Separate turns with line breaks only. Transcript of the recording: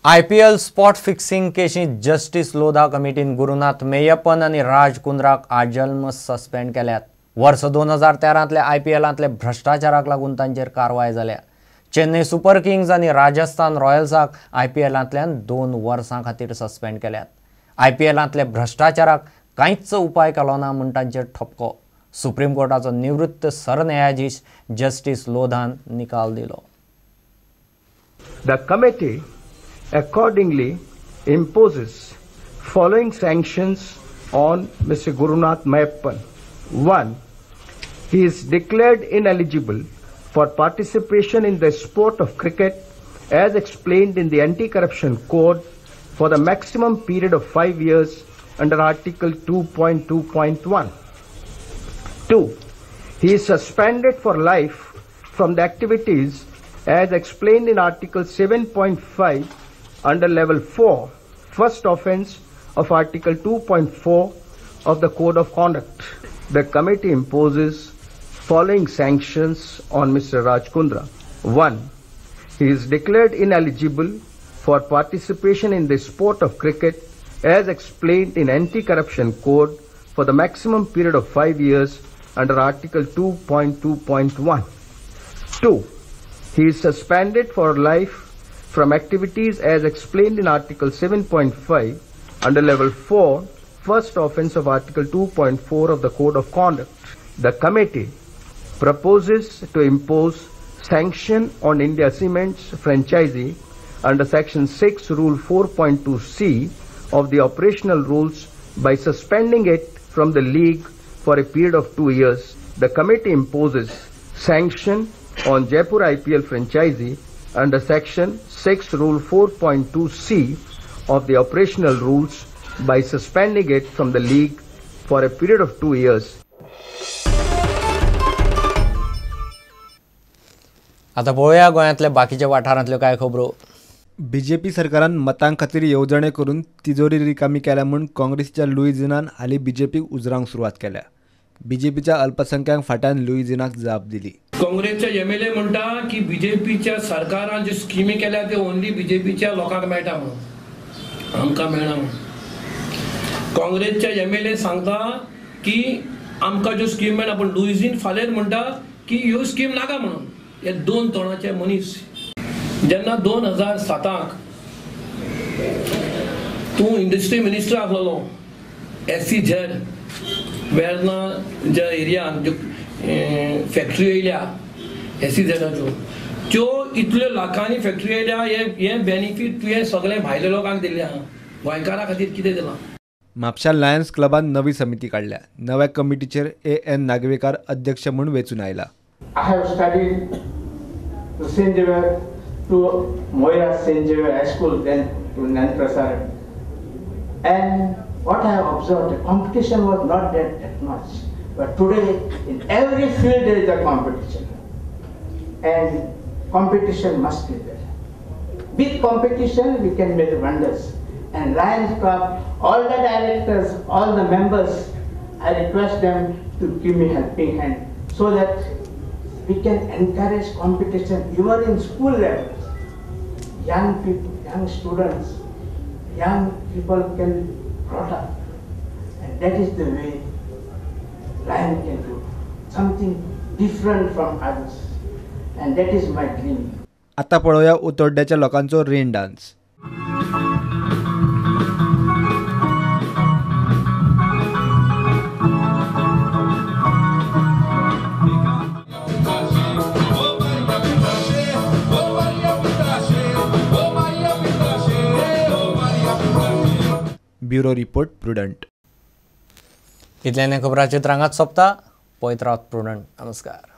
IPL spot fixing केशी justice Lodha कमिटीन Gurunath Meiyappan आणि राज कुंद्राक आजल्म suspend केल्यात। वर्ष 2013तले IPLतले भ्रष्टाचाराक लागून तांचेर कारवाय जाल्या। चेन्नई सुपर किंग्स आणि राजस्थान रॉयल्साक IPLतल्यान 2 वर्सां खातीर सस्पेंड केल्यात। IPLतले भ्रष्टाचाराक कांयच उपाय केलो ना म्हूण तांचेर ठपको। सुप्रीम कोर्टाचो निवृत्त सरन्यायाधीश जस्टिस लोधान निकाल दिलो।
The committee accordingly imposes following sanctions on Mr. Gurunath Meyyappan. 1. He is declared ineligible for participation in the sport of cricket as explained in the Anti-Corruption Code for the maximum period of 5 years under Article 2.2.1. 2. He is suspended for life from the activities as explained in Article 7.5 under Level 4, first offence of Article 2.4 of the Code of Conduct. The committee imposes following sanctions on Mr. Raj Kundra. 1. He is declared ineligible for participation in the sport of cricket as explained in Anti-Corruption Code for the maximum period of 5 years under Article 2.2.1. 2. He is suspended for life from activities as explained in Article 7.5 under Level 4, first offence of Article 2.4 of the Code of Conduct. The committee proposes to impose sanction on India Cements franchisee under Section 6, Rule 4.2c of the operational rules by suspending it from the league for a period of 2 years. The committee imposes sanction on Jaipur IPL franchisee under Section 6, Rule 4.2c of the operational rules by suspending it from the league for a period of 2 years.
आता पळोवया गोंयांतल्या बाकीच्या वाठारांतल्यो कांय खबरो।
BJP सरकारान मतां खातीर येवजणे करून तिजोरी रिकामी केल्या म्हूण काँग्रेसीच्या लुईझिनान हालीं बीजेपीक उजरावंक सुरवात केल्या। बीजेपीच्या अल्पसंख्यांक फाटल्यान लुईझिनाक जाप दिली।
काँग्रेसचे एमएलए म्हणटा की बीजेपीच्या सरकारान ज्यो स्किमी केल्या ते ओन्ली बीजेपीच्या लोकांक मेळटा म्हणून, आमकां मेळना म्हणून। काँग्रेसचे एमएलए सांगता की आमकां ज्यो स्कीम मेळना, पण लुईझिन फालेर म्हणटा की ह्यो स्कीम नाका म्हणून। हे 2 तोणाचे मनीस। जेन्ना 2007 तूं इंडस्ट्री मिनिस्टर आसलो SEZ वेर्ना ज्या एरियान ज्यो फॅक्टरी येयल्या SEZच्यो त्यो इतल्यो लाखांनी फॅक्टरी येयल्या। हे बेनिफीट तुवें सगळे भायल्या लोकांक दिल्ले आहा। गोंयकारां खातीर कितें दिलां?
म्हापशां लायन्स क्लबान नवी समिती काडल्या। नव्या कमिटीचेर AN नागवेकार अध्यक्ष म्हूण वेचून आयला।
I have studied to St. Xavier to Moira St. Xavier High School, then to Nanprasad. And what I have observed, the competition was not that much. But today, in every field there is a competition. And competition must be there. With competition, we can make wonders. And Lions Club, all the directors, all the members, I request them to give me helping hand so that we can encourage competition even in school levels. Young people, young students, young people can brought up. And that is the way Lion can do something different from others. And that is my dream.
आता पळोवया उतोड्ड्याच्या लोकांचो rain dance. Bureau report prudent.
इतल्यान खबरां चित्रांगात सोंपता। पळयत Rawat prudent. नमस्कार।